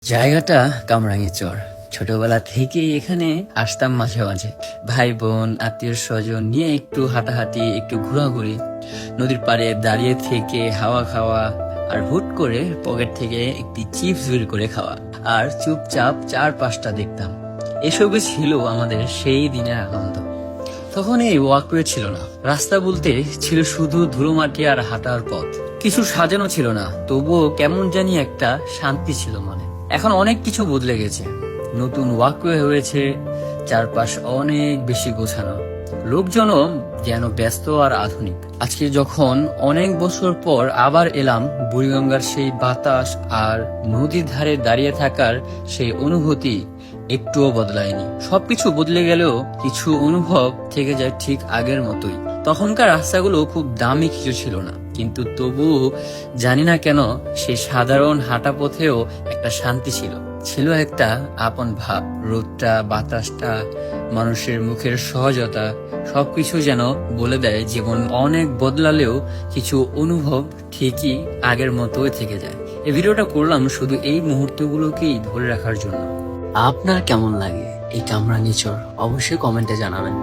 জায়গাটা কামরাঙ্গীরচর। ছোটবেলা থেকেই এখানে আসতাম মাঝে মাঝে, ভাই বোন আত্মীয় স্বজন নিয়ে একটু হাঁটাহাঁটি, একটু ঘোরাঘুরি, নদীর পাড়ে দাঁড়িয়ে থেকে হাওয়া খাওয়া, আর হুট করে পকেট থেকে একটি চিপস বের করে খাওয়া, আর চুপচাপ চারপাশটা দেখতাম। এসবই ছিল আমাদের সেই দিনের আনন্দ। তখন এই ওয়াকওয়ে ছিল না, রাস্তা বলতে ছিল শুধু ধুলোমাটি আর হাঁটার পথ। কিছু সাজানো ছিল না, তবুও কেমন জানি একটা শান্তি ছিল মনে। এখন অনেক কিছু বদলে গেছে, নতুন ওয়াকওয়ে হয়েছে, চারপাশ অনেক বেশি গোছানো, লোকজনও যেন ব্যস্ত আর আধুনিক। আজকে যখন অনেক বছর পর আবার এলাম, বুড়িগঙ্গার সেই বাতাস আর নদীর ধারে দাঁড়িয়ে থাকার সেই অনুভূতি একটুও বদলায়নি। সবকিছু বদলে গেলেও কিছু অনুভব থেকে যায় ঠিক আগের মতোই। তখনকার রাস্তাগুলো খুব দামি কিছু ছিল না, কিন্তু তবুও জানি না কেন সেই সাধারণ হাঁটা পথেও একটা শান্তি ছিল, ছিল একটা আপন ভাব। রোদটা, বাতাসটা, মানুষের মুখের সহজতা, সবকিছু যেন বলে দেয় জীবন অনেক বদলালেও কিছু অনুভব ঠিকই আগের মতোই থেকে যায়। এই ভিডিওটা করলাম শুধু এই মুহূর্তগুলোকেই ধরে রাখার জন্য। আপনার কেমন লাগে এই কামরাঙ্গীরচর? অবশ্যই কমেন্টে জানাবেন।